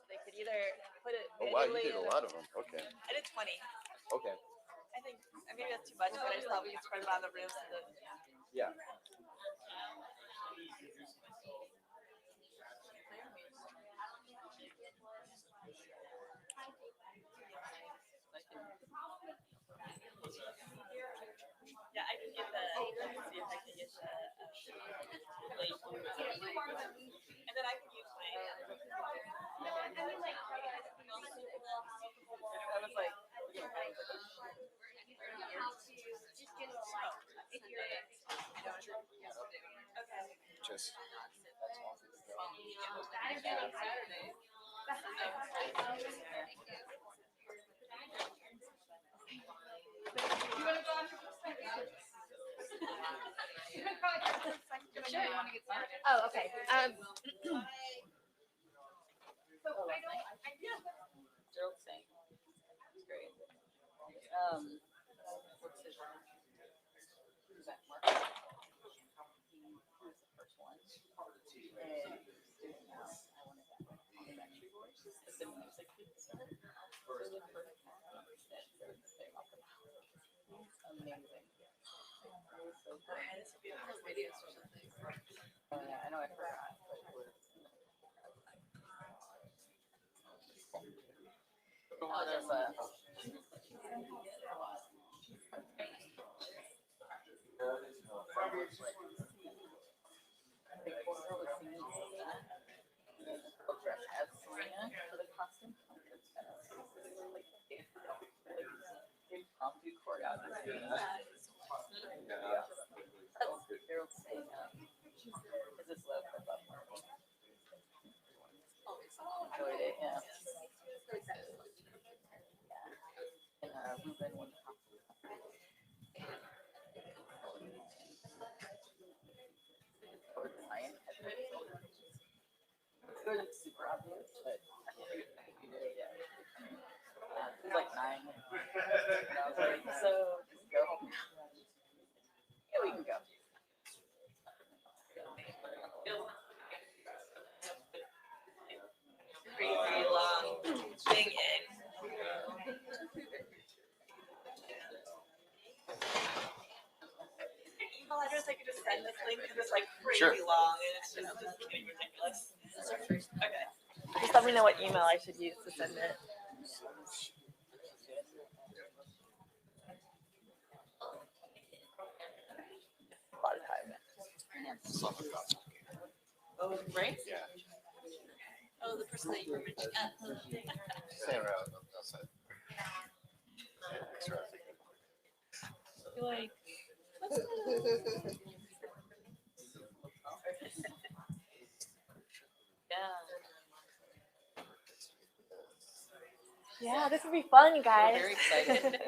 they could either put it Oh wow, you manually did a in lot of them. Okay. I did 20. Okay. I think maybe that's too much, but I just thought we could spread it on the room so that. Yeah. Yeah, I can get the. Let's see if I can get the. And then I can use my. I was like. Just. Oh, okay. Gerald saying. It's great. What's his name? Who's that? Mark? He was the first one. And now I wanted that on the Backstreet Boys. But then when he was like, amazing. So videos or something. Oh yeah, I know I forgot. Enjoyed it, yeah. And Ruben won the it was super obvious, but I think you did it, yeah. It was like 9. And I was like, so just go home. Yeah, we can go. Crazy long thing in. Email address I could just send this link because it's like crazy long and it's just getting ridiculous. Okay. Just let me know what email I should use to send it. A lot of time. Oh, right? Yeah. Oh, the person that you were mentioning. Stand around outside. You're like, Yeah, this would be fun, guys. very excited.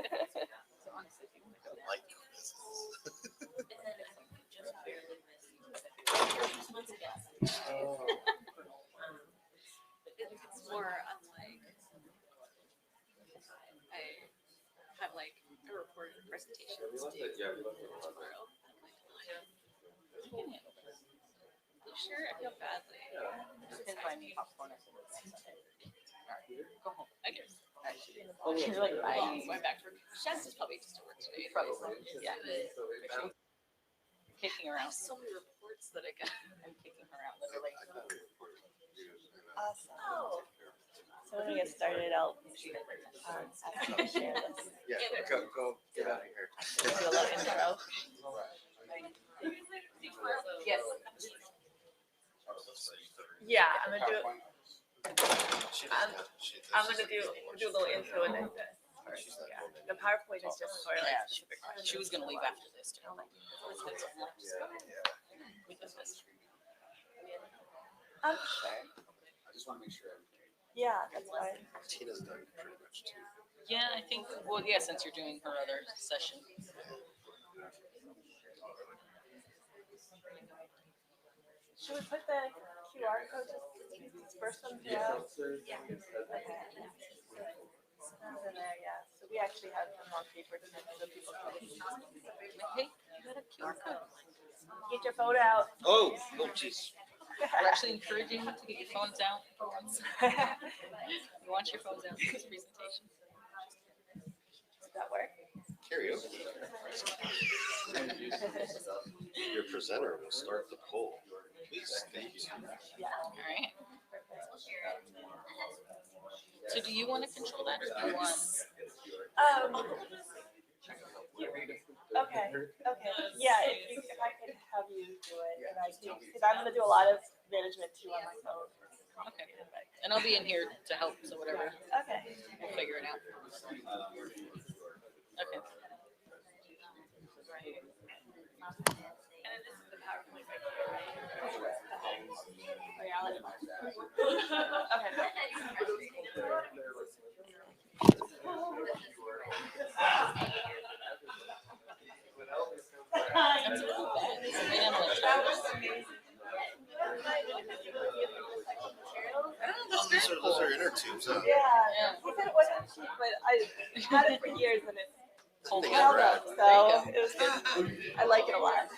It's more unlike I have like a recorded presentation tomorrow. I'm like, you sure? I feel badly. You can find me popcorn. Go home. I guess. You're like, Well, bye. going back for Shaz is probably just to work today. Probably. Yeah. Kicking around. So many reports that I got. I'm kicking her out literally. Awesome. So when we get started, I'll ask you to share this. Yeah, go get out of here. Do a little intro. Yes. Yeah, I'm gonna do. I'm gonna do a little intro and then this. Yeah. The PowerPoint is just for like. Yeah, she was gonna leave after this too. Sure. I just want to make sure. Yeah, that's fine. Tina's done pretty much too. Yeah, I think, well, yeah, since you're doing her other session. Should we put the QR code just disperse them throughout? Yeah. Okay. In there, yeah. So we actually have them on paper tonight so people can. Hey, you got a QR code. Get your photo out. Oh, jeez. We're actually encouraging you to get your phones out for once. You want your phones out for this presentation. Does that work? Karaoke. Your presenter will start the poll. Please, thank you. All right. So do you want to control that, or do you want? Okay. Yeah, if I could have you do it, and I do, because I'm gonna do a lot of management too on my phone. Okay. And I'll be in here to help, so whatever. Okay. We'll figure it out. Okay. And then this is the PowerPoint right here, right? Oh, yeah, I'll let you. That's really bad. It's right on my chest. Those are inner tubes. Yeah, he said it wasn't cheap, but I had it for years and it's Hold it held up. up, so it was good. I like it a lot.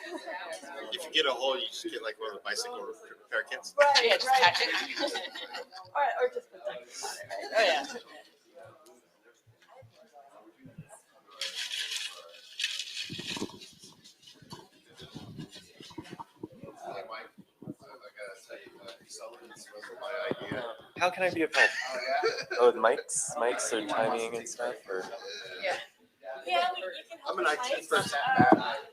If you get a hole, you just get like one of the bicycle repair kits. Right, Yeah, just right. catch it. Or just put something on it, right? Oh, yeah. Hey, Mike, I gotta tell you, Sullivan's was my idea. How can I be of help? Oh, yeah? Oh, with mics or timing and stuff, or Yeah. Yeah, you can help I'm an us IT find, person.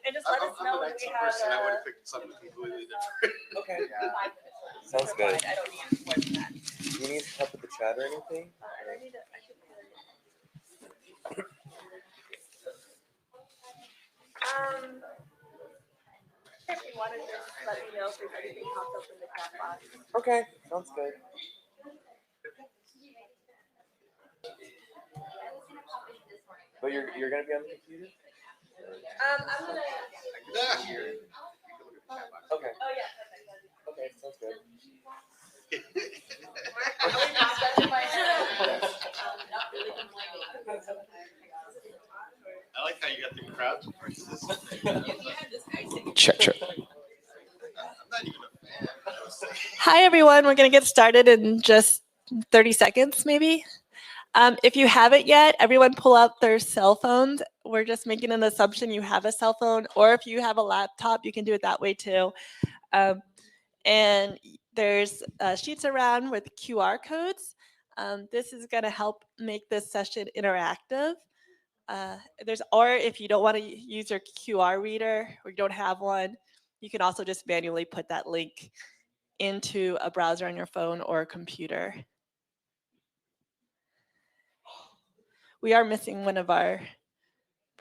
and just let us know I'm when an we IT have person. I would have picked something completely different. okay, 5 minutes. sounds good. I don't need more than that. Do you need help with the chat or anything? And I need to, I should put if you want to just let me know if there's anything pops up in the chat box. Okay, sounds good. But you're gonna be on the computer? I'm gonna. Here. Okay. Oh yeah. Okay, sounds good. I like how you got the crowd. Check. I'm not even a fan. Hi everyone, we're gonna get started in just 30 seconds maybe. If you haven't yet, everyone pull out their cell phones. We're just making an assumption you have a cell phone, or if you have a laptop, you can do it that way too. And there's sheets around with QR codes. This is gonna help make this session interactive. Or if you don't want to use your QR reader or you don't have one, you can also just manually put that link into a browser on your phone or a computer. We are missing one of our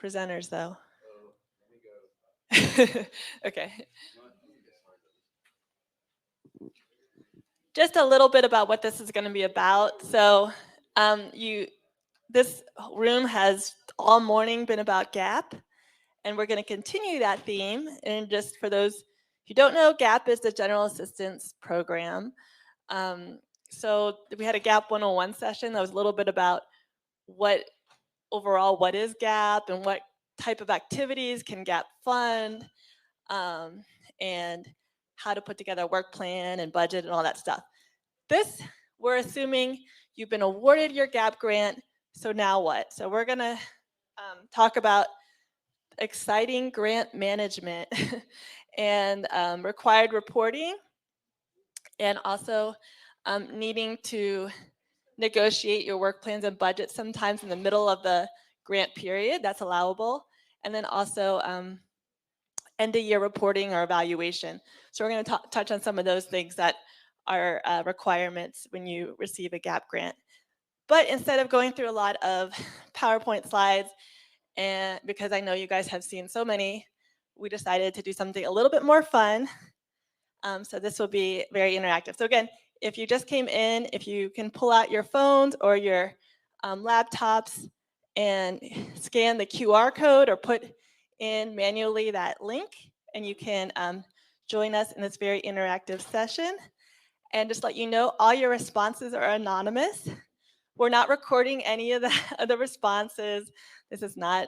presenters though. Okay. Just a little bit about what this is going to be about. So this room has all morning been about GAP, and we're going to continue that theme. And just for those who don't know, GAP is the General Assistance Program. So we had a GAP 101 session that was a little bit about what is GAP and what type of activities can GAP fund, and how to put together a work plan and budget and all that stuff. This, we're assuming you've been awarded your GAP grant, so now what? So we're gonna talk about exciting grant management and required reporting, and also needing to negotiate your work plans and budgets sometimes in the middle of the grant period. That's allowable. And then also end of year reporting or evaluation. So we're going to touch on some of those things that are requirements when you receive a GAP grant. But instead of going through a lot of PowerPoint slides, and because I know you guys have seen so many, we decided to do something a little bit more fun. So this will be very interactive. So again, if you just came in, if you can pull out your phones or your laptops and scan the QR code or put in manually that link, and you can join us in this very interactive session. And just let you know, all your responses are anonymous. We're not recording any of the responses. This is not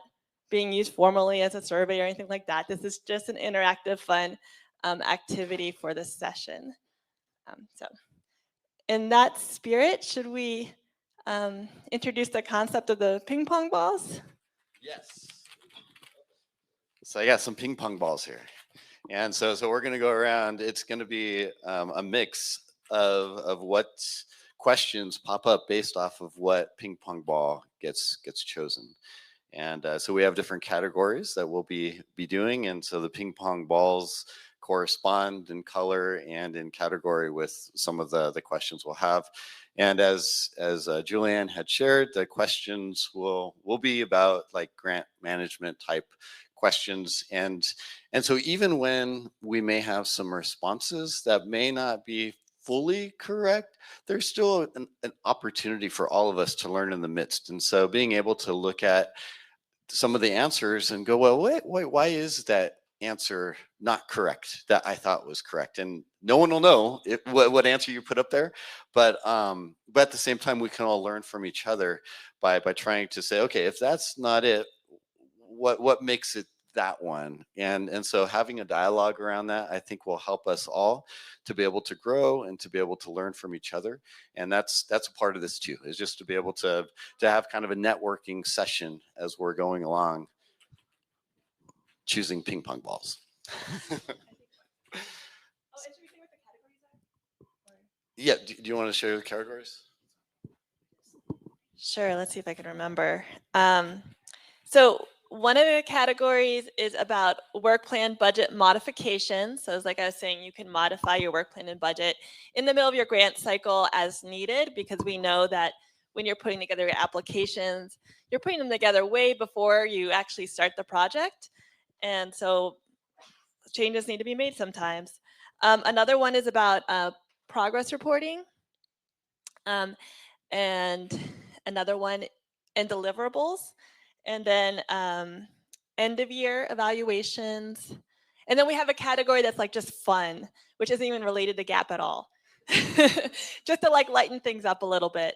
being used formally as a survey or anything like that. This is just an interactive, fun activity for this session. So in that spirit, should we introduce the concept of the ping pong balls? Yes. So I got some ping pong balls here. And so we're going to go around. It's going to be a mix of what questions pop up based off of what ping pong ball gets chosen. And so we have different categories that we'll be doing. And so the ping pong balls correspond in color and in category with some of the questions we'll have. And as Juliann had shared, the questions will be about like grant management type questions. And so even when we may have some responses that may not be fully correct, there's still an opportunity for all of us to learn in the midst. And so being able to look at some of the answers and go, well, wait, why is that answer not correct that I thought was correct? And no one will know what answer you put up there, but at the same time, we can all learn from each other by trying to say, okay, if that's not it, what makes it that one? And so having a dialogue around that, I think, will help us all to be able to grow and to be able to learn from each other. And that's a part of this too, is just to be able to have kind of a networking session as we're going along, choosing ping pong balls. Yeah, do you want to share the categories? Sure, let's see if I can remember. So one of the categories is about work plan budget modifications. So it's like I was saying, you can modify your work plan and budget in the middle of your grant cycle as needed, because we know that when you're putting together your applications, you're putting them together way before you actually start the project. And so changes need to be made sometimes. Another one is about progress reporting. And another one and deliverables, and then end of year evaluations. And then we have a category that's like just fun, which isn't even related to GAP at all. Just to like lighten things up a little bit.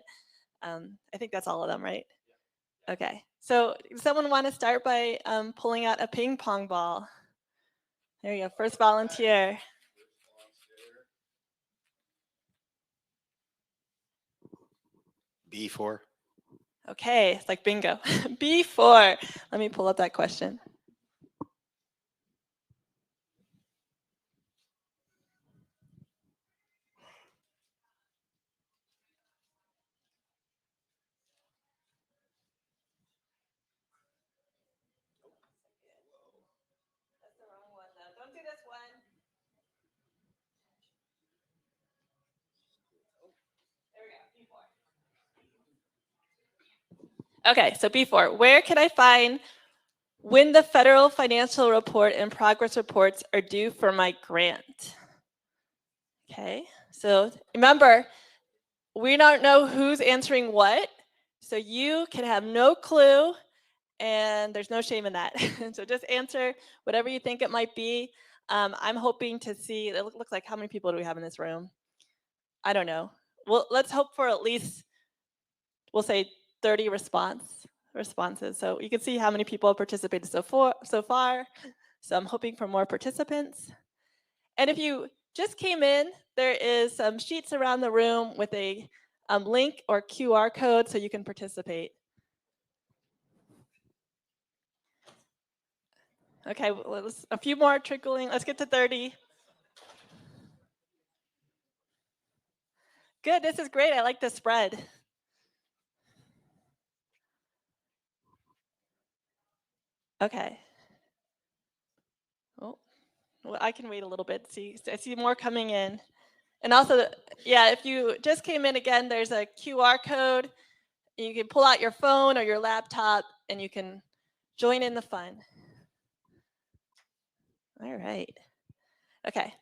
I think that's all of them, right? Okay, so does someone want to start by pulling out a ping pong ball? There you go, first volunteer. B4. Okay, it's like bingo. B4. Let me pull up that question. That's the wrong one, though. Don't do this one. There we go, B4. Okay, so B4, where can I find when the federal financial report and progress reports are due for my grant? Okay, so remember, we don't know who's answering what, so you can have no clue, and there's no shame in that. So just answer whatever you think it might be. I'm hoping to see, it looks like, how many people do we have in this room? I don't know. Well, let's hope for at least, we'll say 30 responses. So you can see how many people have participated so far. So I'm hoping for more participants. And if you just came in, there is some sheets around the room with a link or QR code so you can participate. Okay, well, a few more trickling. Let's get to 30. Good, this is great. I like the spread. Okay. Oh, well, I can wait a little bit. See, I see more coming in. And also, yeah, if you just came in again, there's a QR code. You can pull out your phone or your laptop and you can join in the fun. All right. Okay.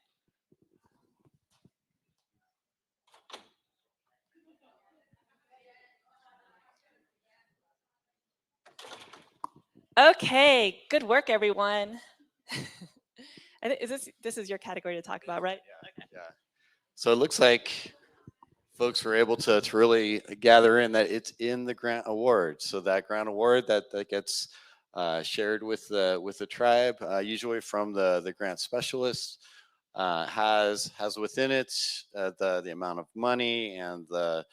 Okay, good work, everyone. This is your category to talk about, right? Yeah. Okay. Yeah. So it looks like folks were able to really gather in that it's in the grant award. So that grant award that gets shared with the tribe, usually from the grant specialist. has within it the amount of money and the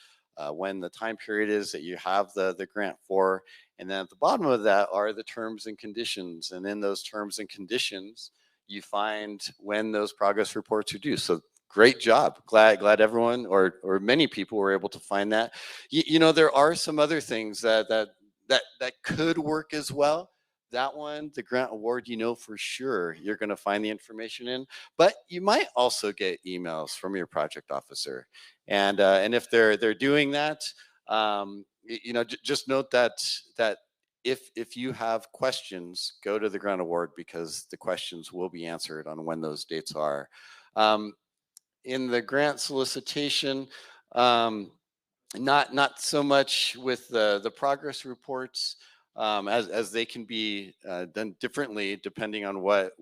when the time period is that you have the grant for. And then at the bottom of that are the terms and conditions. And in those terms and conditions, you find when those progress reports are due. So great job. Glad everyone or many people were able to find that. You know, there are some other things that could work as well. That one, the grant award, you know for sure you're going to find the information in, but you might also get emails from your project officer, and if they're doing that, you know, just note that if you have questions, go to the grant award because the questions will be answered on when those dates are. In the grant solicitation, not so much with the progress reports, as they can be done differently depending on what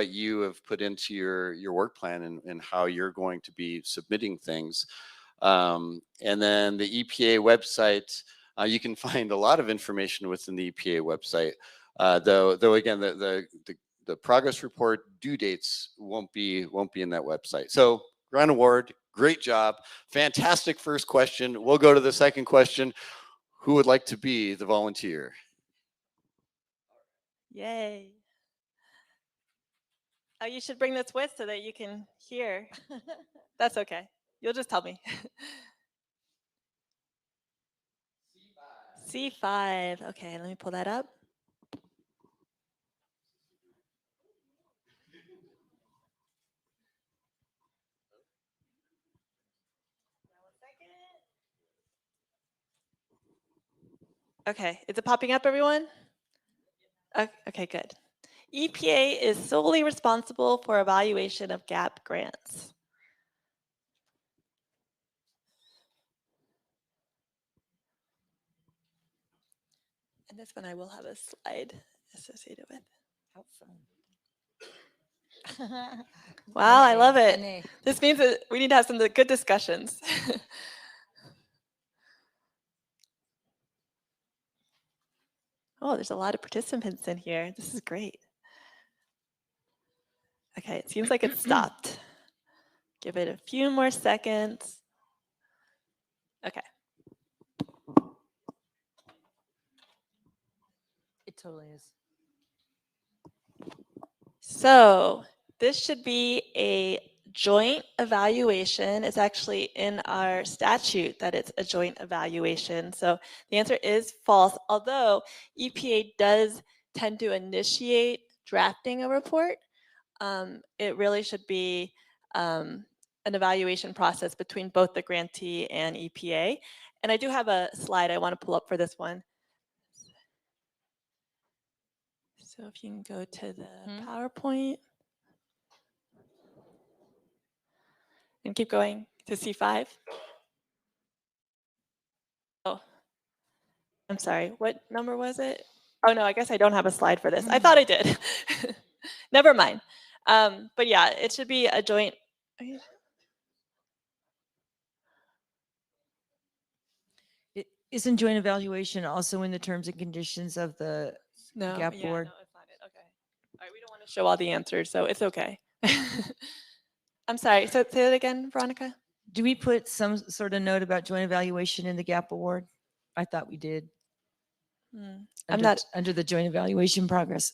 you have put into your work plan and how you're going to be submitting things. And then the EPA website, you can find a lot of information within the EPA website. Though again, the progress report due dates won't be in that website. So grant award, great job, fantastic first question. We'll go to the second question. Who would like to be the volunteer? Yay. Oh, you should bring this with so that you can hear. That's okay. You'll just tell me. C5. Okay, let me pull that up. Okay, is it popping up, everyone? Okay, good. EPA is solely responsible for evaluation of GAP grants. And this one I will have a slide associated with. How fun. Wow, I love NA. it. This means that we need to have some good discussions. Oh, there's a lot of participants in here. This is great. Okay, it seems like it stopped. Give it a few more seconds. Okay. It totally is. So this should be a joint evaluation. It's actually in our statute that it's a joint evaluation. So the answer is false, although EPA does tend to initiate drafting a report. It really should be an evaluation process between both the grantee and EPA. And I do have a slide I want to pull up for this one. So if you can go to the PowerPoint and keep going to C5. Oh, I'm sorry. What number was it? Oh no, I guess I don't have a slide for this. I thought I did. Never mind. But yeah, it should be a joint. Isn't joint evaluation also in the terms and conditions of the No, GAP yeah, board? no, it's not it. Okay. All right, we don't want to show all the answers, so it's okay. I'm sorry. So say that again, Veronica. Do we put some sort of note about joint evaluation in the GAP award? I thought we did. I'm Under, not under the joint evaluation progress,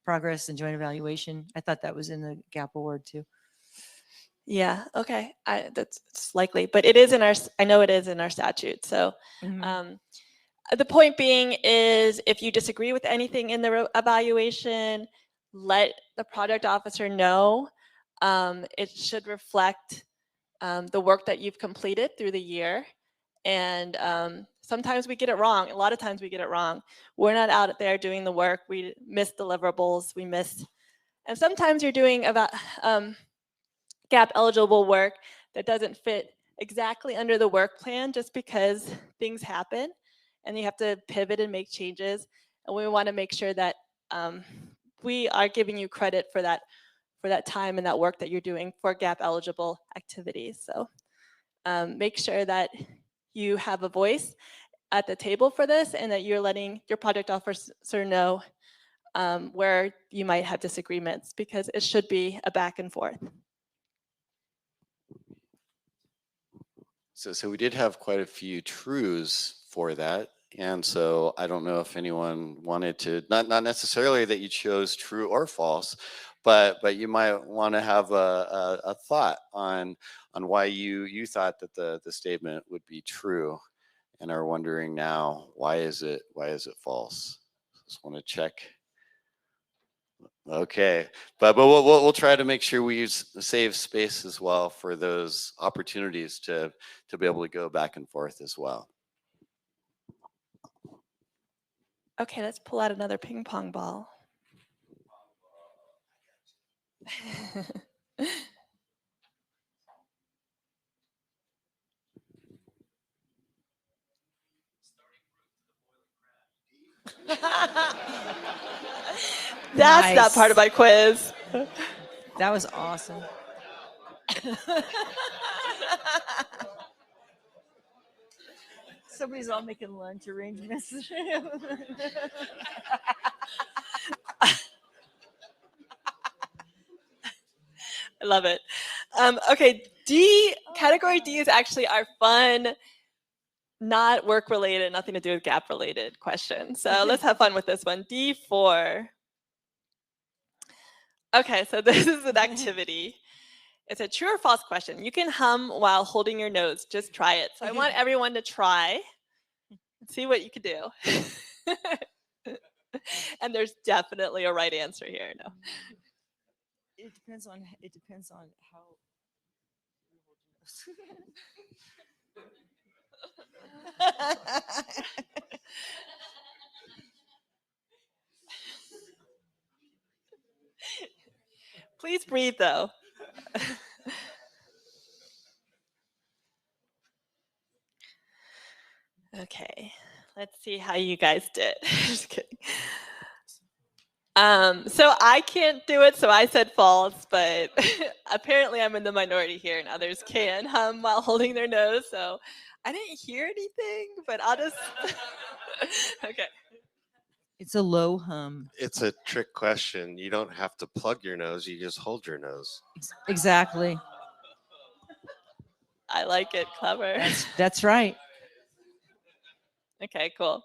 progress and joint evaluation. I thought that was in the GAP award too. Yeah. Okay. That's likely, but it is in our. I know it is in our statute. So. The point being is if you disagree with anything in the evaluation, let the project officer know. It should reflect the work that you've completed through the year. And sometimes we get it wrong. A lot of times we get it wrong. We're not out there doing the work. We miss deliverables. We miss, and sometimes you're doing about GAP eligible work that doesn't fit exactly under the work plan just because things happen. And you have to pivot and make changes. And we want to make sure that we are giving you credit for that time and that work that you're doing for GAP eligible activities. So make sure that you have a voice at the table for this and that you're letting your project officer know where you might have disagreements, because it should be a back and forth. So we did have quite a few trues for that. And so I don't know if anyone wanted to, not necessarily that you chose true or false, but you might want to have a thought on why you thought that the statement would be true and are wondering now, why is it false? Just want to check. Okay, but we'll try to make sure we save space as well for those opportunities to be able to go back and forth as well. Okay, let's pull out another ping pong ball. That's not part of my quiz. That was awesome. Somebody's all making lunch arrangements. I love it. Okay, category D is actually our fun, not work related, nothing to do with gap related question. So let's have fun with this one. D4. Okay, so this is an activity. It's a true or false question. You can hum while holding your nose. Just try it. So I want everyone to try and see what you can do. And there's definitely a right answer here. No. It depends on how. Please breathe though. Okay, let's see how you guys did. Just kidding. So I can't do it, so I said false, but apparently I'm in the minority here and others can hum while holding their nose, so I didn't hear anything, but I'll just, okay. It's a low hum. It's a trick question. You don't have to plug your nose. You just hold your nose. Exactly. I like it, clever. That's right. Okay, cool.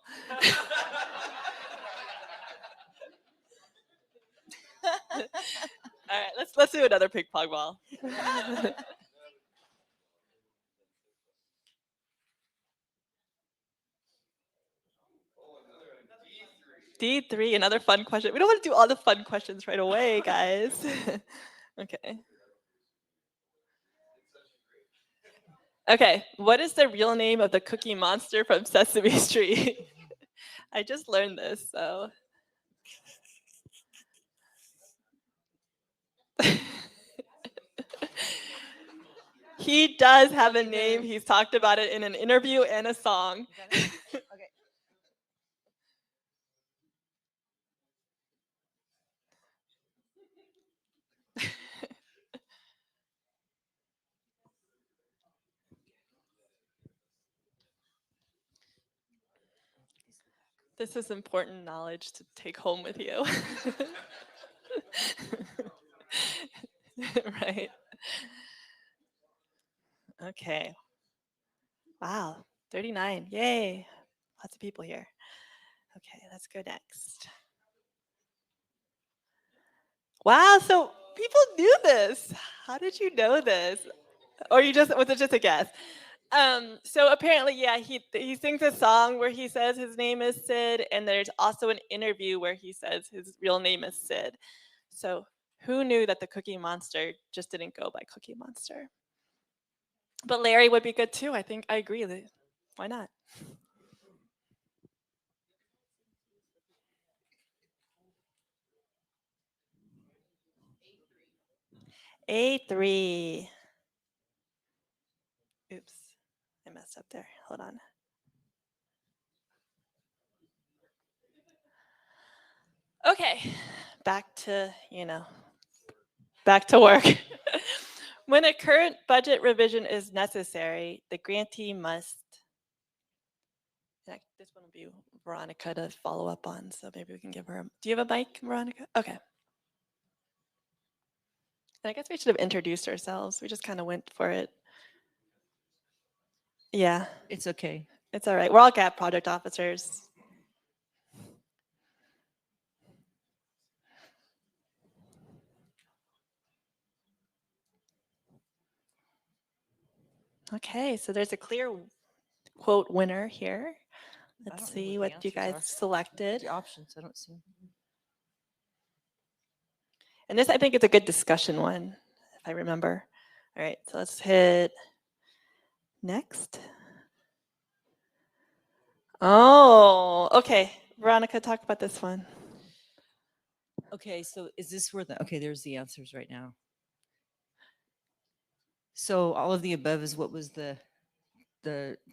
All right, let's do another ping pong ball. D3, another fun question. We don't want to do all the fun questions right away, guys. Okay. Okay, what is the real name of the Cookie Monster from Sesame Street? I just learned this, so. He does have a name. He's talked about it in an interview and a song. Okay. This is important knowledge to take home with you. Right. Okay. Wow, 39. Yay. Lots of people here. Okay, let's go next. Wow, so people knew this. How did you know this? Or was it just a guess? So apparently, yeah, he sings a song where he says his name is Sid, and there's also an interview where he says his real name is Sid. So who knew that the Cookie Monster just didn't go by Cookie Monster? But Larry would be good too. I think I agree. Why not? A3. Oops, I messed up there. Hold on. Okay, back to work. When a current budget revision is necessary, the grantee must. This one will be Veronica to follow up on, so maybe we can give her. Do you have a mic, Veronica? Okay. And I guess we should have introduced ourselves. We just kind of went for it. Yeah, It's okay. it's all right. We're all GAP project officers. Okay, so there's a clear quote winner here. I Let's don't know see what the what you answers guys are. selected. The options, I don't see 'em. And this, I think, is a good discussion one, if I remember. All right, so let's hit next. Oh, okay. Veronica, talk about this one. Okay, so is this where okay, there's the answers right now. So all of the above is what was the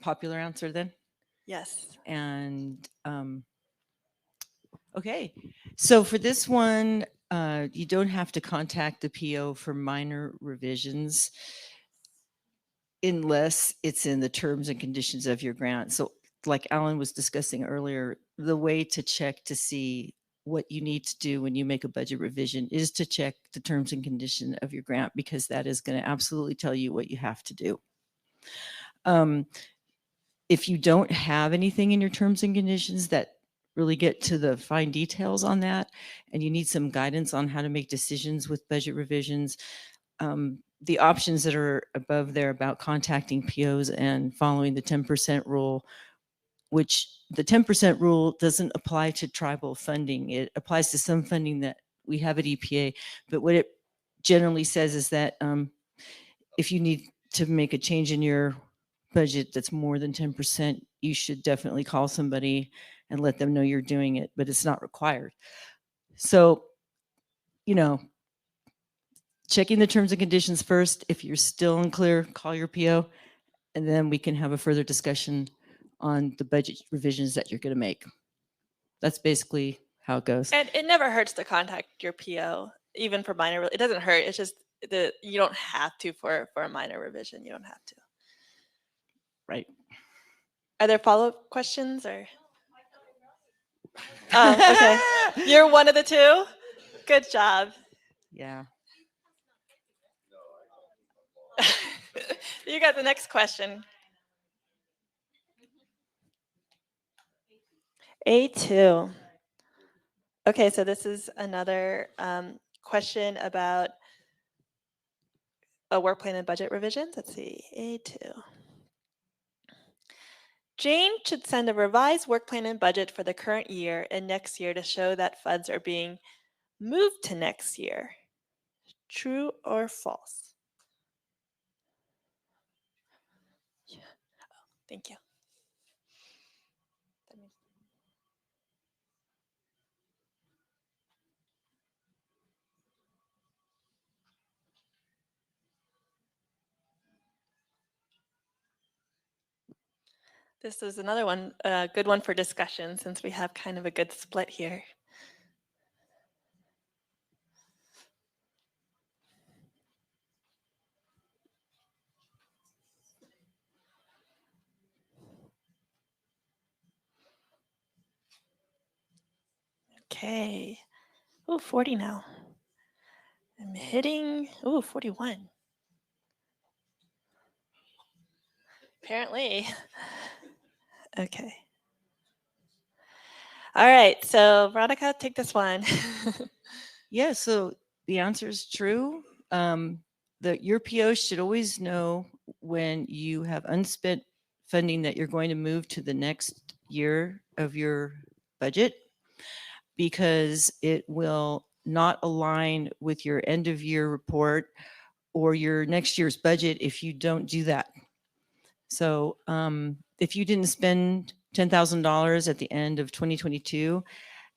popular answer then? Yes. And okay, so for this one, you don't have to contact the PO for minor revisions unless it's in the terms and conditions of your grant. So like Alan was discussing earlier, the way to check to see what you need to do when you make a budget revision is to check the terms and condition of your grant, because that is going to absolutely tell you what you have to do. If you don't have anything in your terms and conditions that really get to the fine details on that, and you need some guidance on how to make decisions with budget revisions, the options that are above there about contacting POs and following the 10% rule, which the 10% rule doesn't apply to tribal funding. It applies to some funding that we have at EPA, but what it generally says is that if you need to make a change in your budget that's more than 10%, you should definitely call somebody and let them know you're doing it, but it's not required. So, you know, checking the terms and conditions first. If you're still unclear, call your PO, and then we can have a further discussion on the budget revisions that you're going to make. That's basically how it goes. And it never hurts to contact your PO, even for minor. It doesn't hurt. It's just that you don't have to for a minor revision. You don't have to. Right. Are there follow-up questions or? Oh, okay. You're one of the two? Good job. Yeah. You got the next question. A2. Okay, so this is another question about a work plan and budget revisions. Let's see, A2. Jane should send a revised work plan and budget for the current year and next year to show that funds are being moved to next year. True or false? Yeah. Oh, thank you. This is another one, a good one for discussion since we have kind of a good split here. Okay. Oh, 40 now. I'm hitting, 41. Apparently. Okay. All right. So Veronica, take this one. Yeah, so the answer is true. Your PO should always know when you have unspent funding that you're going to move to the next year of your budget, because it will not align with your end of year report or your next year's budget if you don't do that. So if you didn't spend $10,000 at the end of 2022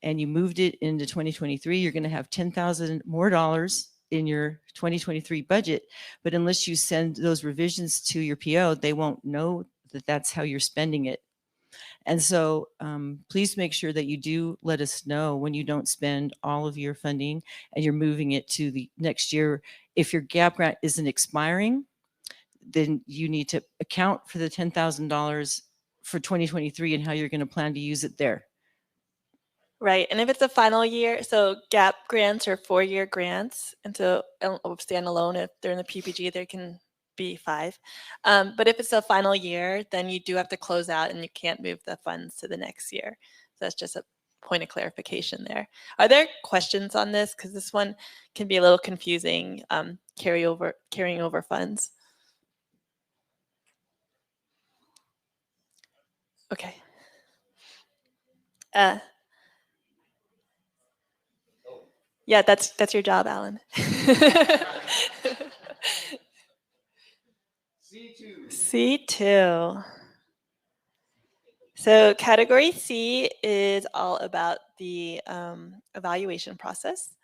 and you moved it into 2023, you're going to have $10,000 more dollars in your 2023 budget. But unless you send those revisions to your PO, they won't know that that's how you're spending it. And so please make sure that you do let us know when you don't spend all of your funding and you're moving it to the next year. If your GAP grant isn't expiring, then you need to account for the $10,000 for 2023 and how you're going to plan to use it there. Right. And if it's a final year, so GAP grants are 4-year grants. And so stand alone, if they're in the PPG, they can be 5. But if it's the final year, then you do have to close out and you can't move the funds to the next year. So that's just a point of clarification there. Are there questions on this? Because this one can be a little confusing, carrying over funds. Okay. Yeah, that's your job, Alan. C2. C2. So category C is all about the evaluation process.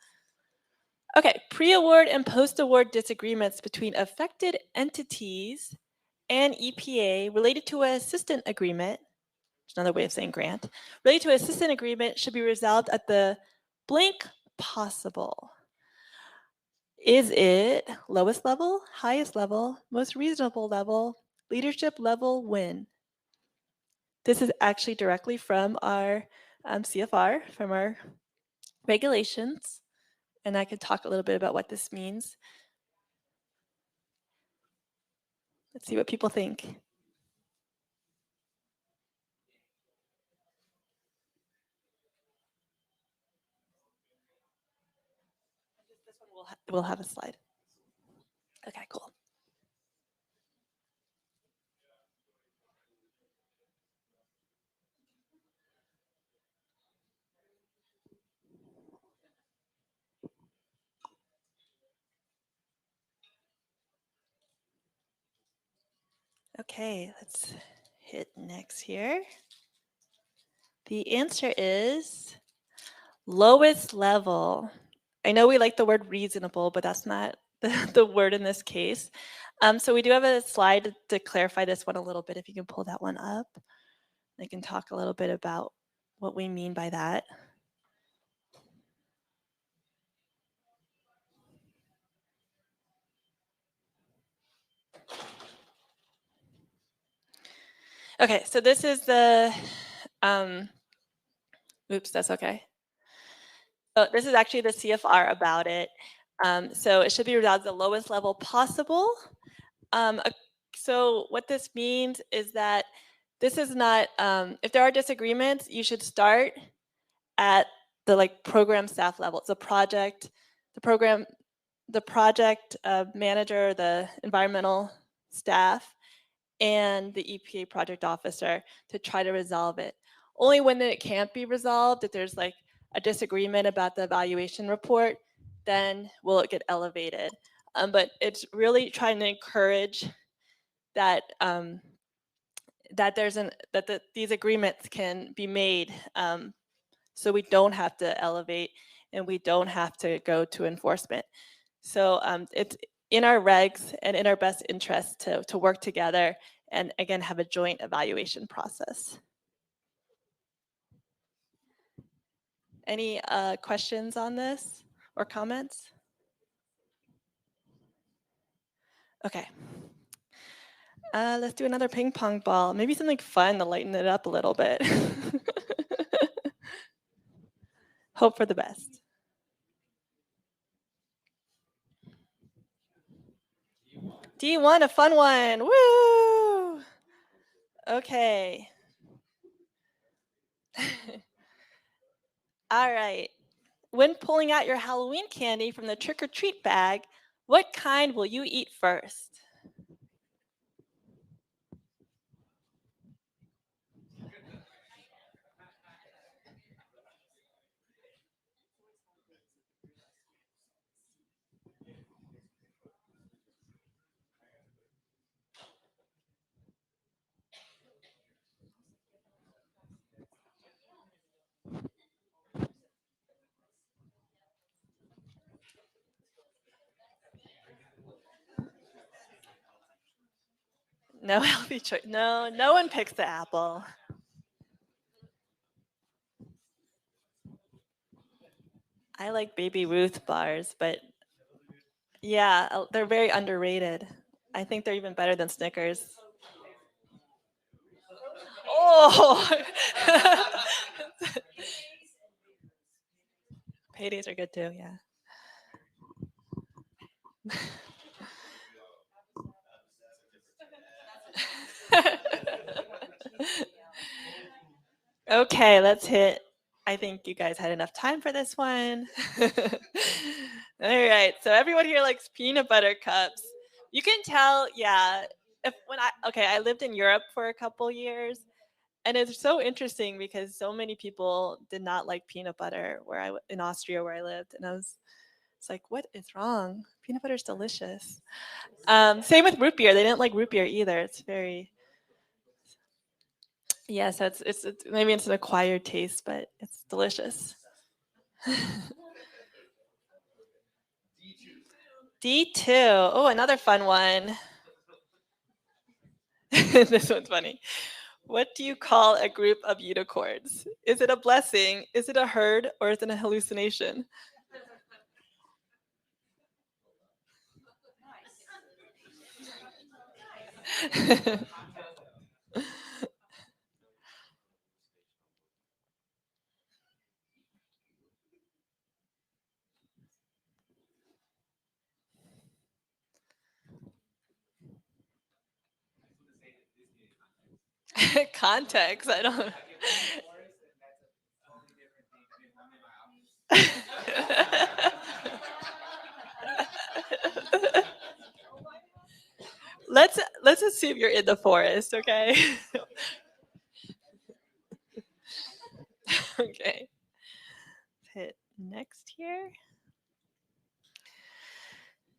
Okay, pre-award and post-award disagreements between affected entities and EPA related to an assistant agreement, which is another way of saying grant, related to an assistant agreement should be resolved at the blank possible. Is it lowest level, highest level, most reasonable level, leadership level win? This is actually directly from our CFR, from our regulations, and I could talk a little bit about what this means. Let's see what people think. This one will have a slide. Okay, cool. Okay, let's hit next here. The answer is lowest level. I know we like the word reasonable, but that's not the word in this case. So we do have a slide to clarify this one a little bit. If you can pull that one up, I can talk a little bit about what we mean by that. Okay, so this is the, oops, that's okay. Oh, this is actually the CFR about it. So it should be resolved at the lowest level possible. So what this means is that this is not, if there are disagreements, you should start at the program staff level. It's a project, the project manager, the environmental staff, and the EPA project officer to try to resolve it. Only when it can't be resolved, if there's like a disagreement about the evaluation report, then will it get elevated. But it's really trying to encourage that these agreements can be made, so we don't have to elevate and we don't have to go to enforcement. So it's in our regs and in our best interest to work together and again have a joint evaluation process. Any questions on this or comments? Okay. Let's do another ping pong ball. Maybe something fun to lighten it up a little bit. Hope for the best. D1, a fun one. Woo! Okay. All right. When pulling out your Halloween candy from the trick-or-treat bag, what kind will you eat first? No healthy choice. No, no one picks the apple. I like Baby Ruth bars, but yeah, they're very underrated. I think they're even better than Snickers. Oh! Paydays are good too, yeah. Okay, let's hit. I think you guys had enough time for this one. All right, so everyone here likes peanut butter cups. You can tell, yeah. I lived in Europe for a couple years, and it's so interesting because so many people did not like peanut butter in Austria where I lived, and it's like, what is wrong? Peanut butter is delicious. Same with root beer. They didn't like root beer either. It's very, yeah. So it's maybe it's an acquired taste, but it's delicious. D2. Oh, another fun one. This one's funny. What do you call a group of unicorns? Is it a blessing? Is it a herd? Or is it a hallucination? Context. I don't. let's assume you're in the forest, okay? Okay. Hit next here.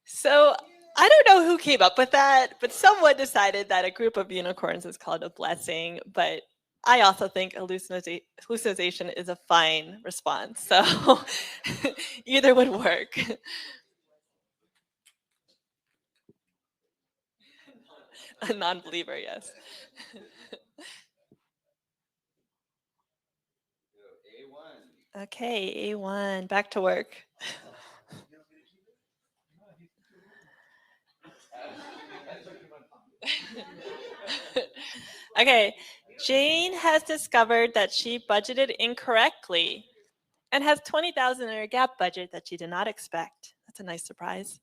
So I don't know who came up with that, but someone decided that a group of unicorns is called a blessing. But I also think hallucination is a fine response. So either would work. A non-believer, yes. Okay, A1, back to work. Okay, Jane has discovered that she budgeted incorrectly and has 20,000 in her gap budget that she did not expect. That's a nice surprise.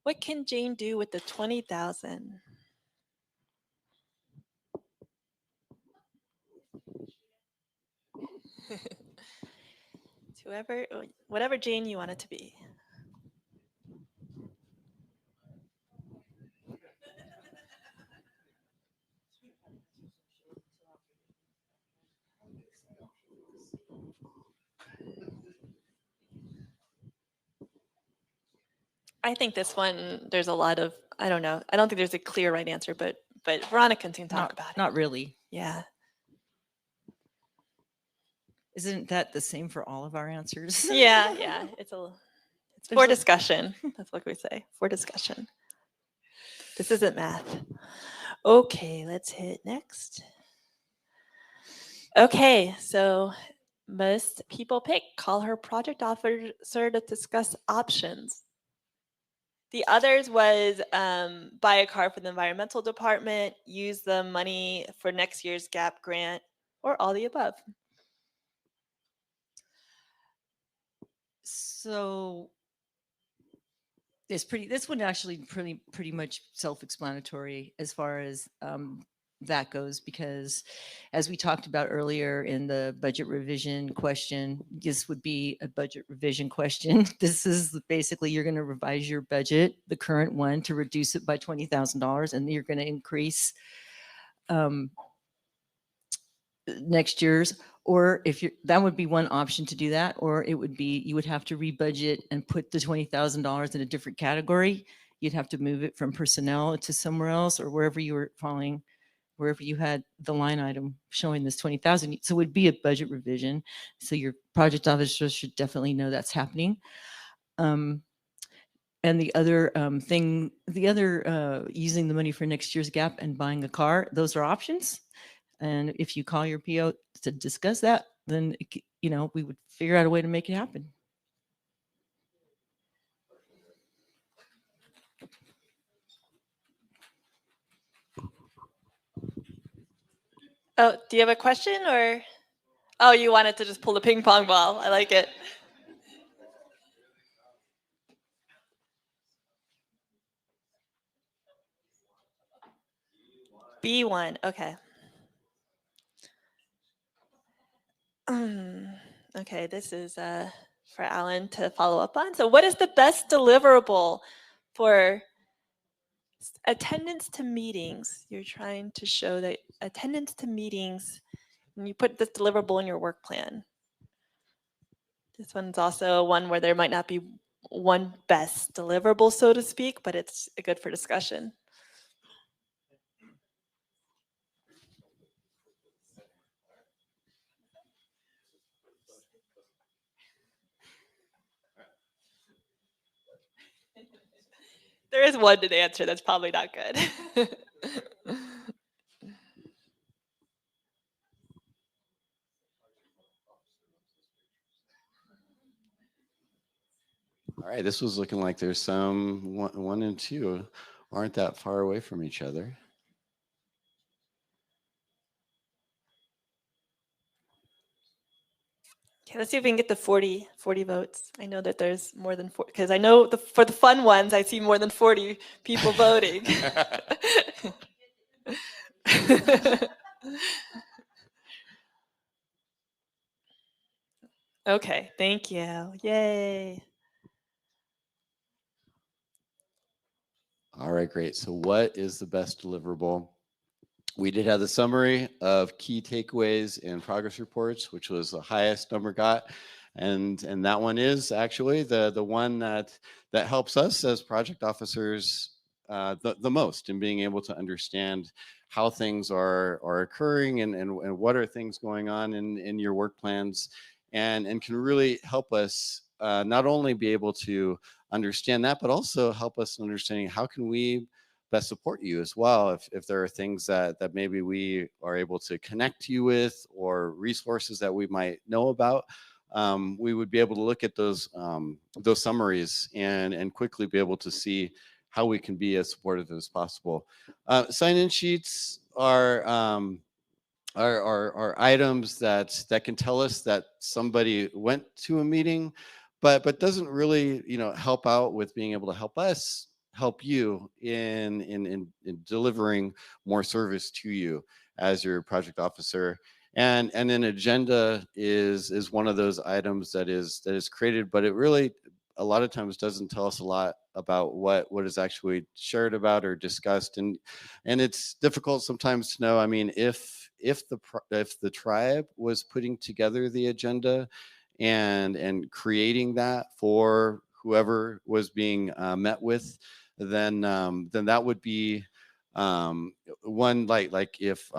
What can Jane do with the 20,000? Whatever Jane you want it to be. I think this one, there's a lot of, I don't know. I don't think there's a clear right answer, but Veronica can talk about it. Not really. Yeah. Isn't that the same for all of our answers? Yeah. It's There's for a- discussion. That's what we say. For discussion. This isn't math. Okay, let's hit next. Okay, so most people pick call her project officer to discuss options. The others was buy a car for the environmental department, use the money for next year's GAP grant, or all the above. So this one actually pretty much self-explanatory as far as that goes, because as we talked about earlier in the budget revision question, this would be a budget revision question. This is basically you're going to revise your budget, the current one, to reduce it by $20,000, and you're going to increase next year's. Or if you're, that would be one option to do that, or it would be you would have to rebudget and put the $20,000 in a different category. You'd have to move it from personnel to somewhere else, or wherever you were falling, wherever you had the line item showing this 20,000. So it would be a budget revision. So your project officer should definitely know that's happening. And the other using the money for next year's gap and buying a car, those are options. And if you call your PO to discuss that, then we would figure out a way to make it happen. Oh, do you have a question or? Oh, you wanted to just pull the ping pong ball. I like it. B1, okay. Okay, this is for Alan to follow up on. So what is the best deliverable for attendance to meetings? You're trying to show that attendance to meetings, and you put this deliverable in your work plan. This one's also one where there might not be one best deliverable, so to speak, but it's good for discussion. There is one to answer that's probably not good. All right, this was looking like there's some one and two aren't that far away from each other. Okay, let's see if we can get the 40 votes. I know that there's more than 40, because I know for the fun ones, I see more than 40 people voting. Okay, thank you. Yay. All right, great. So what is the best deliverable? We did have the summary of key takeaways and progress reports, which was the highest number got. And that one is actually the one that helps us as project officers the most in being able to understand how things are occurring and what are things going on in your work plans, and can really help us not only be able to understand that, but also help us in understanding how can we best support you as well if there are things that maybe we are able to connect you with, or resources that we might know about. We would be able to look at those summaries and quickly be able to see how we can be as supportive as possible. Sign-in sheets are items that can tell us that somebody went to a meeting, but doesn't really help out with being able to help us help you in delivering more service to you as your project officer. And an agenda is one of those items that is created, but it really a lot of times doesn't tell us a lot about what is actually shared about or discussed, and it's difficult sometimes to know. I mean, if the tribe was putting together the agenda and creating that for whoever was being met with, then that would be one, like if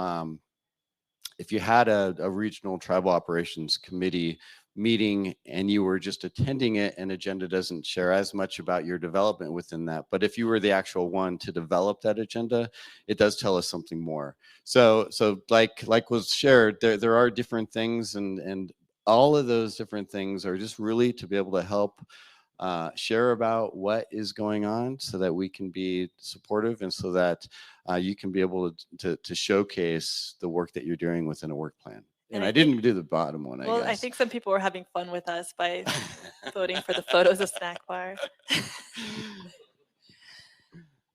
you had a regional tribal operations committee meeting and you were just attending it, an agenda doesn't share as much about your development within that. But if you were the actual one to develop that agenda, it does tell us something more. So like was shared, there are different things, and all of those different things are just really to be able to help share about what is going on so that we can be supportive, and so that you can be able to showcase the work that you're doing within a work plan. And I didn't do the bottom one, I guess. Well, I think some people were having fun with us by voting for the photos of snack bar.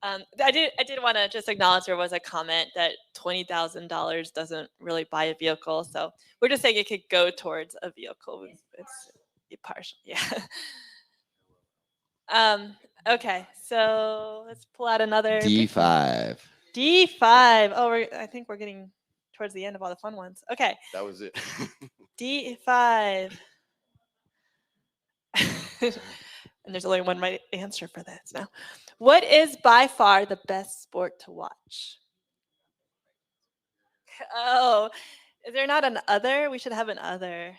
I did want to just acknowledge there was a comment that $20,000 doesn't really buy a vehicle. So we're just saying it could go towards a vehicle. It's partial, yeah. Okay, so let's pull out another D5. D5. Oh, I think we're getting towards the end of all the fun ones. Okay. That was it. D5. And there's only one right answer for this now. What is by far the best sport to watch? Oh, is there not an other? We should have an other.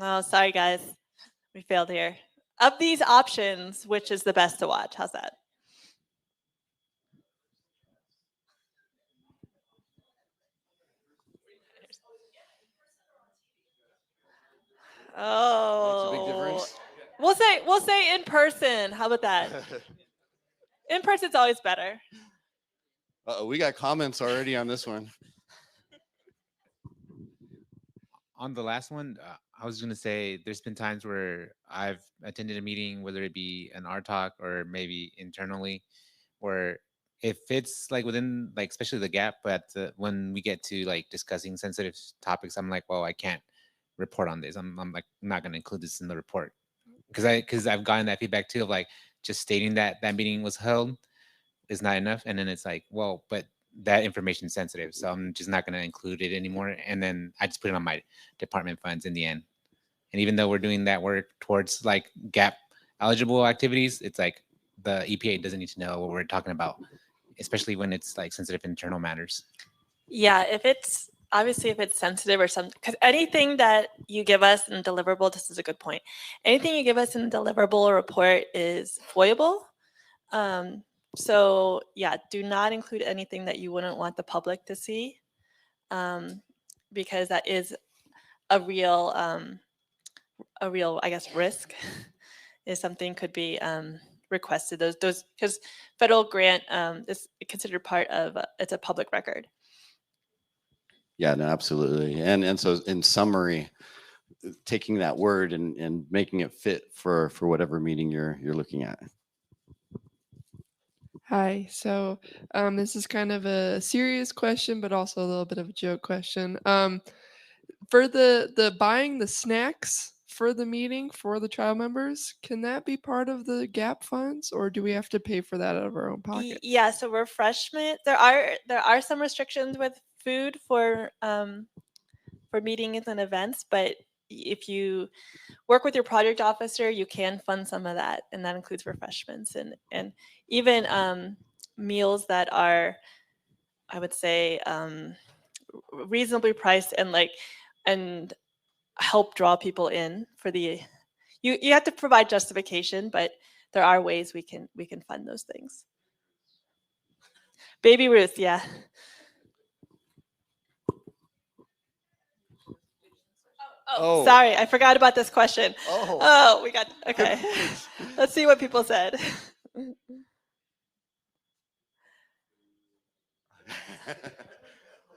Oh, sorry, guys. We failed here. Of these options, which is the best to watch? How's that? Oh, That's a big difference. We'll say in person. How about that? In person's always better. We got comments already on this one. On the last one, I was going to say there's been times where I've attended a meeting, whether it be an RTOC or maybe internally, where if it's like within, like, especially the gap, but when we get to like discussing sensitive topics, I'm like, well, I can't report on this. I'm like not going to include this in the report because I've gotten that feedback too of like just stating that that meeting was held is not enough, and then it's like, well, but that information is sensitive, so I'm just not going to include it anymore, and then I just put it on my department funds in the end. And even though we're doing that work towards like gap eligible activities, it's like the EPA doesn't need to know what we're talking about, especially when it's like sensitive internal matters. Yeah, if it's obviously if it's sensitive or something, because anything that you give us in deliverable, this is a good point. Anything you give us in deliverable or report is foiable. So yeah, do not include anything that you wouldn't want the public to see, because that is a real, I guess, risk. If something could be requested, those because federal grant is considered part of it's a public record. Yeah, no, absolutely. And so in summary, taking that word and making it fit for whatever meeting you're looking at. Hi. So this is kind of a serious question, but also a little bit of a joke question. For the buying the snacks for the meeting for the trial members, can that be part of the GAP funds, or do we have to pay for that out of our own pocket? Yeah, so refreshment. There are some restrictions with food for meetings and events, but if you work with your project officer, you can fund some of that, and that includes refreshments and even meals that are, I would say, reasonably priced and help draw people in for the. You have to provide justification, but there are ways we can fund those things. Baby Ruth, yeah. Oh, sorry, I forgot about this question. Oh, we got, okay. Let's see what people said.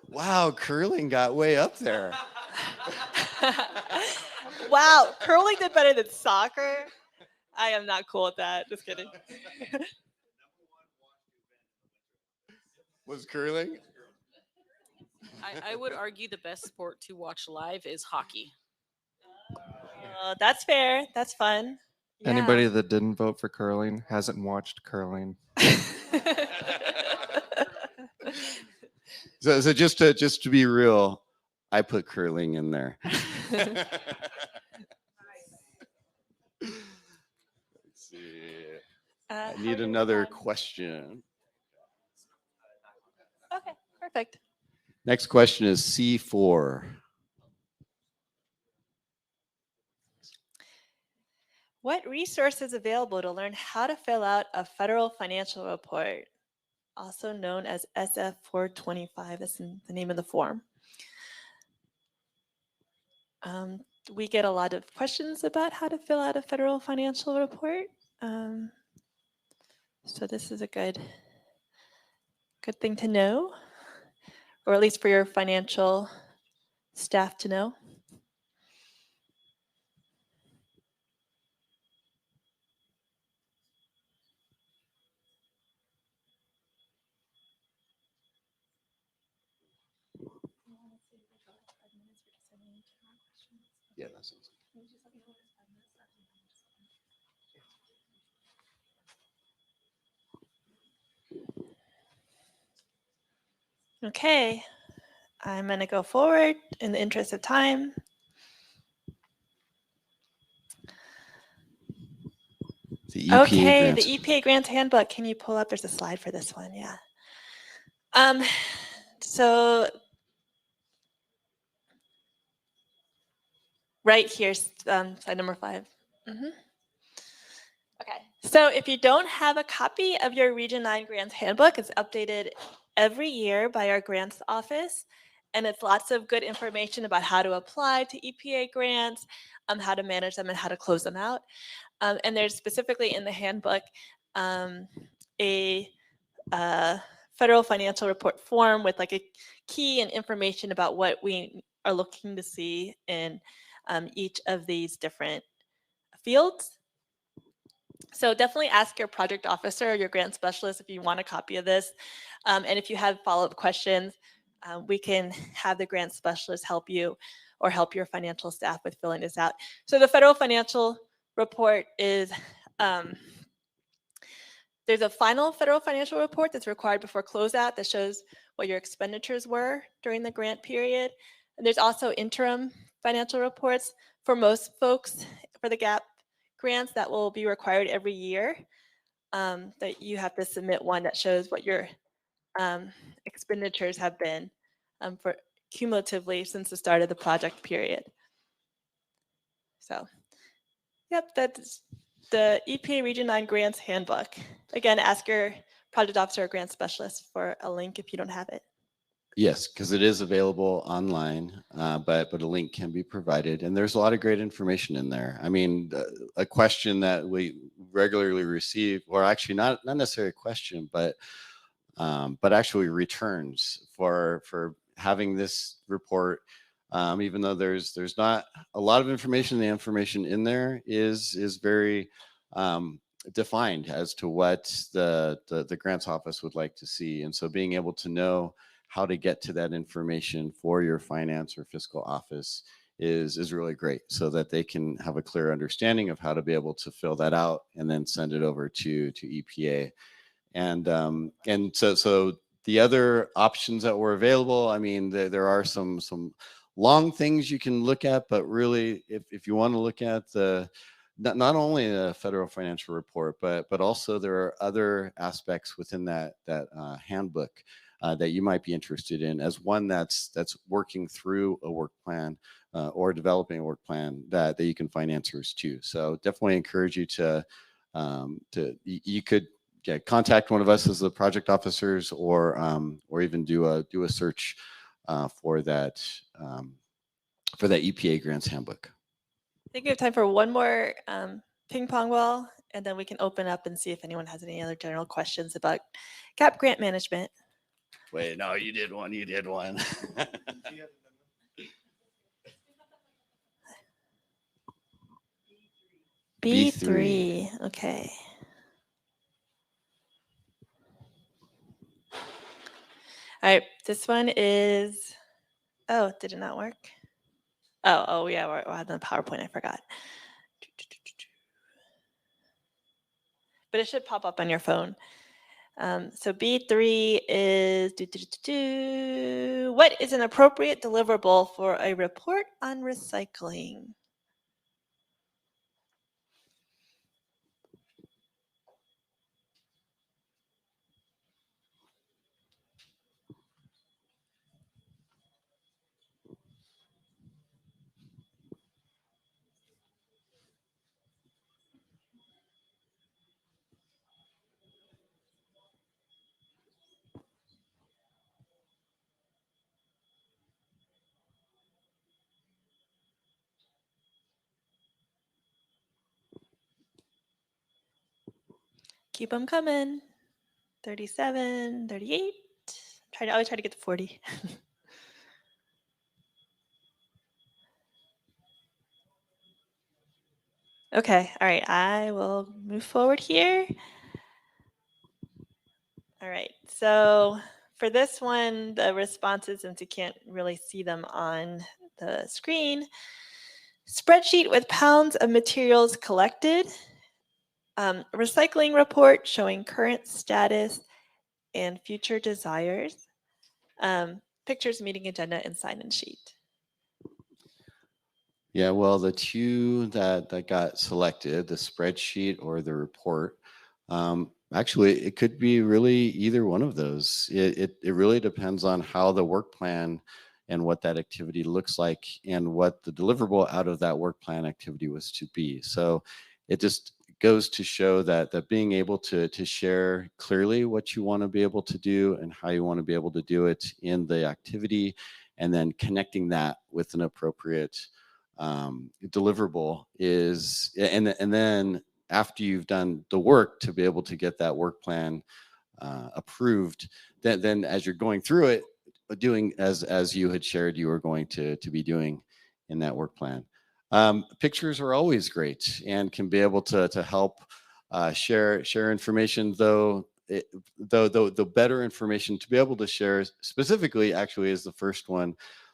Wow, curling got way up there. Wow, curling did better than soccer. I am not cool with that. Just kidding. Was curling? I would argue the best sport to watch live is hockey. That's fair. That's fun. Yeah. Anybody that didn't vote for curling hasn't watched curling. So just to be real, I put curling in there. Let's see. I need another question. Okay, perfect. Next question is C4. What resources available to learn how to fill out a federal financial report, also known as SF 425? That's the name of the form. We get a lot of questions about how to fill out a federal financial report. So this is a good thing to know, or at least for your financial staff to know. Yeah, that sounds good. Okay, I'm going to go forward in the interest of time. The EPA okay, grants. the EPA grants handbook. Can you pull up? There's a slide for this one. Yeah. So right here, slide number 5. Okay, so if you don't have a copy of your Region 9 Grants Handbook, it's updated every year by our grants office, and it's lots of good information about how to apply to EPA grants, how to manage them, and how to close them out. And there's specifically in the handbook a federal financial report form with like a key and information about what we are looking to see in each of these different fields. So definitely ask your project officer or your grant specialist if you want a copy of this. And if you have follow-up questions, we can have the grant specialist help you or help your financial staff with filling this out. So the federal financial report is, there's a final federal financial report that's required before closeout that shows what your expenditures were during the grant period. And there's also interim financial reports for most folks for the GAP grants that will be required every year, that you have to submit one that shows what your expenditures have been for cumulatively since the start of the project period. So, yep, that's the EPA Region 9 Grants Handbook. Again, ask your project officer or grant specialist for a link if you don't have it. Yes, because it is available online, but a link can be provided, and there's a lot of great information in there. I mean, a question that we regularly receive, or actually not necessarily a question, but actually returns for having this report. Even though there's not a lot of information, the information in there is very defined as to what the grants office would like to see, and so being able to know how to get to that information for your finance or fiscal office is really great, so that they can have a clear understanding of how to be able to fill that out and then send it over to EPA. And so the other options that were available, I mean, there are some long things you can look at, but really, if you want to look at the not only a federal financial report, but also there are other aspects within that handbook that you might be interested in as one that's working through a work plan or developing a work plan that you can find answers to. So definitely encourage you to you could contact one of us as the project officers, or even do a search for that EPA grants handbook. I think we have time for one more ping pong ball, and then we can open up and see if anyone has any other general questions about GAP grant management. Wait, no, you did one. B3. Okay. All right, this one is, oh, did it not work? Oh yeah, we're on the PowerPoint, I forgot. But it should pop up on your phone. So B3 is, what is an appropriate deliverable for a report on recycling? Keep them coming. 37, 38. I always try to get to 40. Okay, all right, I will move forward here. All right, so for this one, the responses, since you can't really see them on the screen, spreadsheet with pounds of materials collected, recycling report showing current status and future desires, pictures, meeting agenda, and sign-in sheet. Yeah, well, the two that got selected, the spreadsheet or the report, actually, it could be really either one of those. It really depends on how the work plan and what that activity looks like and what the deliverable out of that work plan activity was to be. So it just goes to show that being able to share clearly what you want to be able to do and how you want to be able to do it in the activity, and then connecting that with an appropriate deliverable is, and then after you've done the work to be able to get that work plan approved, then as you're going through it, doing as you had shared you were going to be doing in that work plan. Pictures are always great and can be able to help share information, though the better information to be able to share specifically actually is the first one,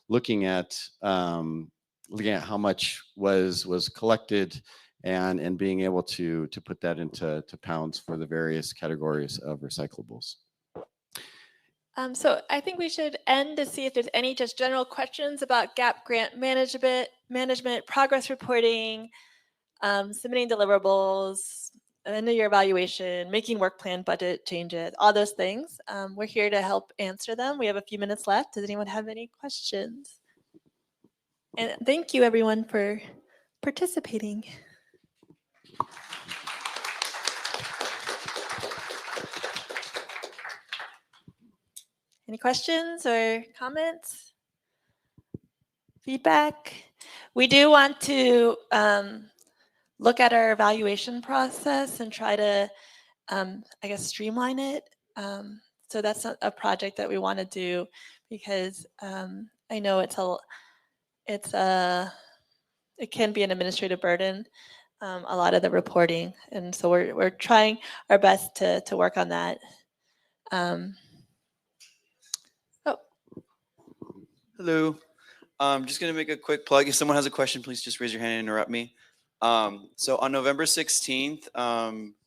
looking at how much was collected and being able to put that into pounds for the various categories of recyclables. So I think we should end to see if there's any just general questions about GAP grant management, progress reporting, submitting deliverables, end of year evaluation, making work plan budget changes, all those things. We're here to help answer them. We have a few minutes left. Does anyone have any questions? And thank you everyone for participating. Any questions or comments? Feedback? We do want to look at our evaluation process and try to, I guess, streamline it. So that's a project that we want to do because I know it can be an administrative burden, a lot of the reporting, and so we're trying our best to work on that. Hello. I'm just going to make a quick plug. If someone has a question, please just raise your hand and interrupt me. So on November 16th,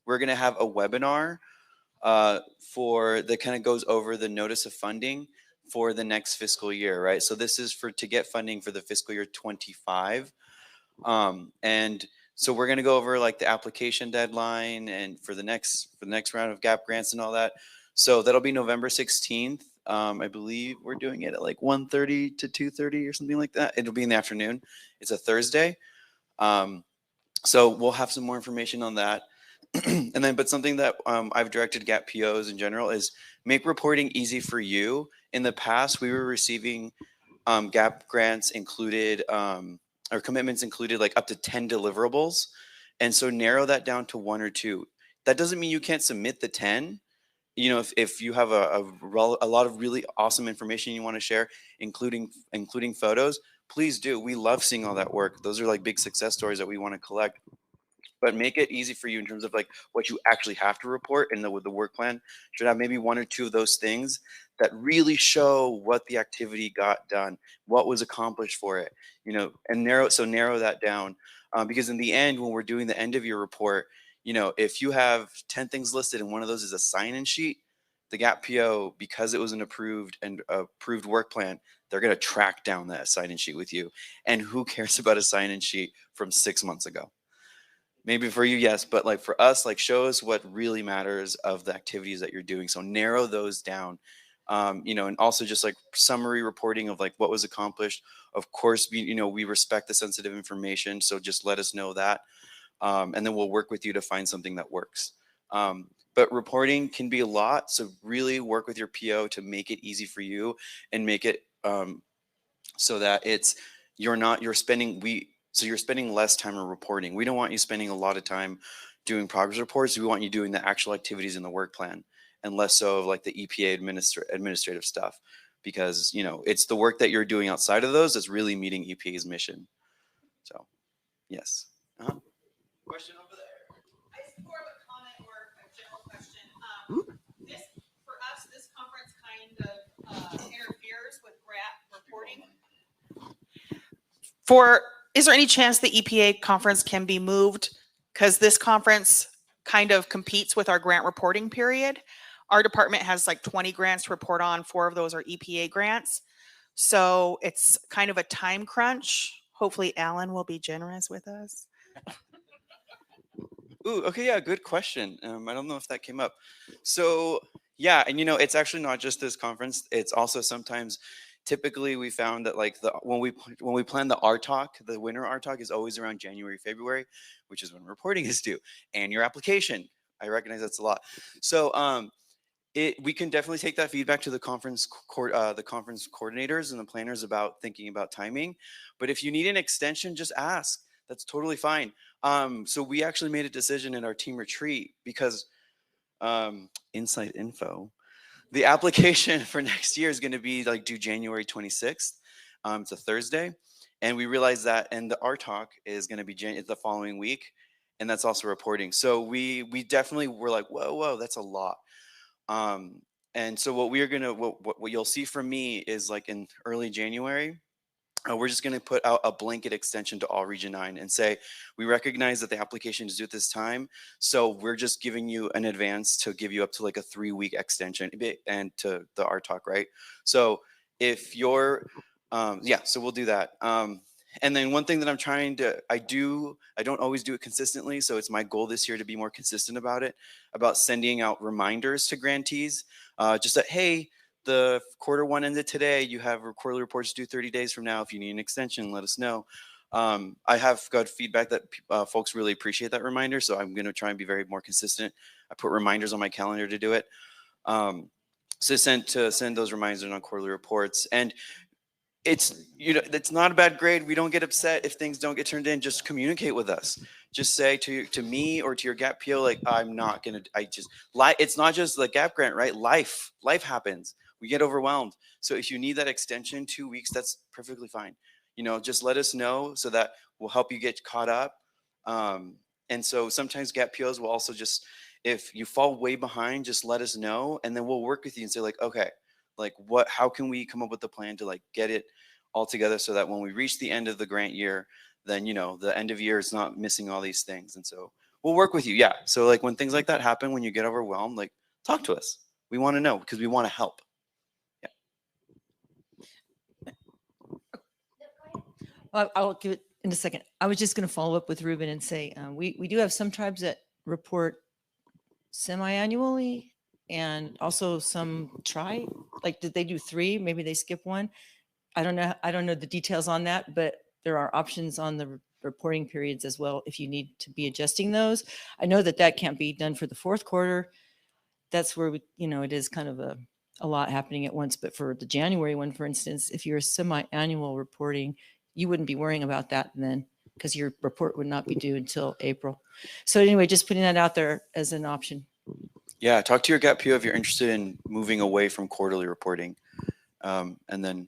we're going to have a webinar that kind of goes over the notice of funding for the next fiscal year, right? So this is to get funding for the fiscal year 25. And so we're going to go over like the application deadline and for the next round of GAP grants and all that. So that'll be November 16th. I believe we're doing it at like 1:30 to 2:30 or something like that. It'll be in the afternoon. It's a Thursday. So we'll have some more information on that. But something that I've directed GAP POs in general is make reporting easy for you. In the past, we were receiving GAP grants included, or commitments included like up to 10 deliverables. And so narrow that down to 1 or 2. That doesn't mean you can't submit the 10. You know, if you have a lot of really awesome information you want to share, including photos, please do. We love seeing all that work. Those are like big success stories that we want to collect. But make it easy for you in terms of like what you actually have to report, and with the work plan should have maybe 1 or 2 of those things that really show what the activity got done, what was accomplished for it, you know, and narrow that down. Because in the end, when we're doing the end of your report, you know, if you have 10 things listed and one of those is a sign-in sheet, the GAP PO, because it was an approved work plan, they're going to track down that sign-in sheet with you. And who cares about a sign-in sheet from 6 months ago? Maybe for you, yes, but like for us, like show us what really matters of the activities that you're doing. So narrow those down, you know, and also just like summary reporting of like what was accomplished. Of course, we respect the sensitive information, so just let us know that. And then we'll work with you to find something that works. But reporting can be a lot, so really work with your PO to make it easy for you and make it so that you're spending less time on reporting. We don't want you spending a lot of time doing progress reports. We want you doing the actual activities in the work plan and less so of like the EPA administrative stuff, because you know it's the work that you're doing outside of those that's really meeting EPA's mission. So, yes. Question over there. I just more of a comment or a general question. For us, this conference kind of interferes with GRAP reporting. Is there any chance the EPA conference can be moved? Because this conference kind of competes with our grant reporting period. Our department has like 20 grants to report on. 4 of those are EPA grants. So it's kind of a time crunch. Hopefully Alan will be generous with us. Ooh, okay, yeah, good question. I don't know if that came up. So yeah, and you know, it's actually not just this conference. It's also sometimes, typically we found that like when we plan the RTOC, the winter RTOC is always around January, February, which is when reporting is due, and your application. I recognize that's a lot. So we can definitely take that feedback to the conference coordinators and the planners about thinking about timing. But if you need an extension, just ask. That's totally fine. So we actually made a decision in our team retreat because inside info, the application for next year is going to be like due January 26th. It's a Thursday. And we realized that, and the RTOC is going to be the following week. And that's also reporting. So we definitely were like, whoa, that's a lot. And so what you'll see from me is like in early January, we're just going to put out a blanket extension to all Region 9 and say, we recognize that the application is due at this time, so we're just giving you an advance to give you up to like a 3-week extension and to the RTOC, right? So if you're, so we'll do that. And then one thing that I'm trying to, I don't always do it consistently, so it's my goal this year to be more consistent about it, about sending out reminders to grantees, just that, hey, the Q1 ended today. You have quarterly reports due 30 days from now. If you need an extension, let us know. I have got feedback that folks really appreciate that reminder, so I'm going to try and be very more consistent. I put reminders on my calendar to do it. So send those reminders on quarterly reports. And it's not a bad grade. We don't get upset if things don't get turned in. Just communicate with us. Just say to me or to your GAP PO, like, it's not just the GAP grant, right? Life happens. We get overwhelmed. So if you need that extension, 2 weeks, that's perfectly fine. Just let us know so that we'll help you get caught up. And so sometimes GAP POs will also just, if you fall way behind, just let us know. And then we'll work with you and say like, okay, like how can we come up with a plan to like get it all together so that when we reach the end of the grant year, then, the end of year is not missing all these things. And so we'll work with you. Yeah. So like when things like that happen, when you get overwhelmed, like talk to us. We want to know because we want to help. Well, I'll give it in a second. I was just going to follow up with Ruben and say, we do have some tribes that report semi-annually and also some like, did they do 3? Maybe they skip 1. I don't know the details on that, but there are options on the reporting periods as well if you need to be adjusting those. I know that can't be done for the Q4. That's where it is kind of a lot happening at once. But for the January one, for instance, if you're semi-annual reporting, you wouldn't be worrying about that then because your report would not be due until April. So anyway, just putting that out there as an option. Yeah, talk to your GAP PO if you're interested in moving away from quarterly reporting, and then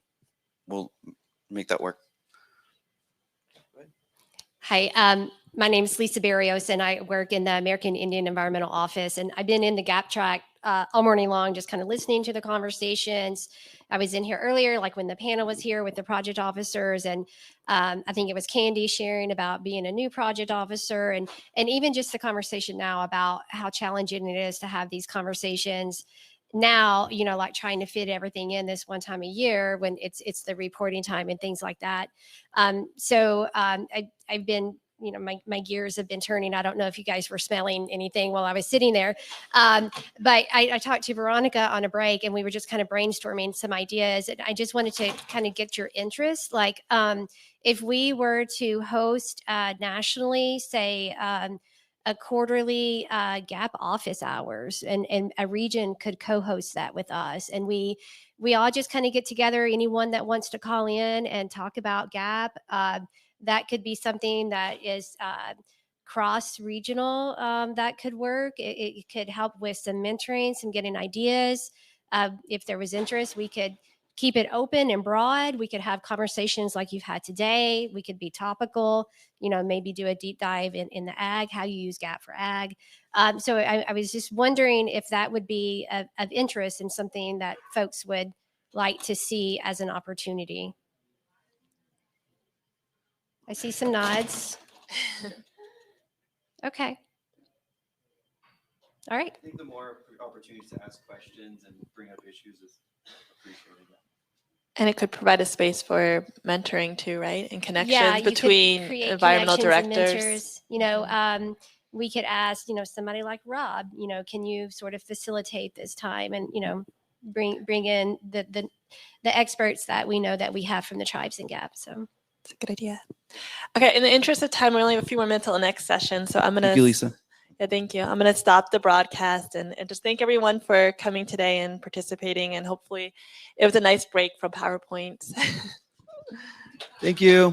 we'll make that work. Hi, my name is Lisa Barrios, and I work in the American Indian Environmental Office. And I've been in the GAP track all morning long, just kind of listening to the conversations. I was in here earlier, like when the panel was here with the project officers, and I think it was Candy sharing about being a new project officer, and even just the conversation now about how challenging it is to have these conversations now, like trying to fit everything in this one time a year when it's the reporting time and things like that. So I've been, my gears have been turning. I don't know if you guys were smelling anything while I was sitting there. But I talked to Veronica on a break, and we were just kind of brainstorming some ideas. And I just wanted to kind of get your interest. Like if we were to host nationally, say, a quarterly GAP office hours, and a region could co-host that with us. And we all just kind of get together, anyone that wants to call in and talk about GAP. That could be something that is cross-regional that could work. It could help with some mentoring, some getting ideas. If there was interest, we could keep it open and broad. We could have conversations like you've had today. We could be topical, maybe do a deep dive in the ag, how you use GAP for ag. So I was just wondering if that would be of interest and something that folks would like to see as an opportunity. I see some nods. Okay. All right. I think the more opportunities to ask questions and bring up issues is appreciated. And it could provide a space for mentoring too, right? And connections you could create environmental connections and directors. mentors. We could ask, somebody like Rob, can you sort of facilitate this time and, bring in the experts that we know that we have from the tribes and GAP. So it's a good idea. Okay, in the interest of time, we only have a few more minutes till the next session. So I'm going to... Thank you, Lisa. Yeah, thank you. I'm going to stop the broadcast and just thank everyone for coming today and participating. And hopefully it was a nice break from PowerPoint. Thank you.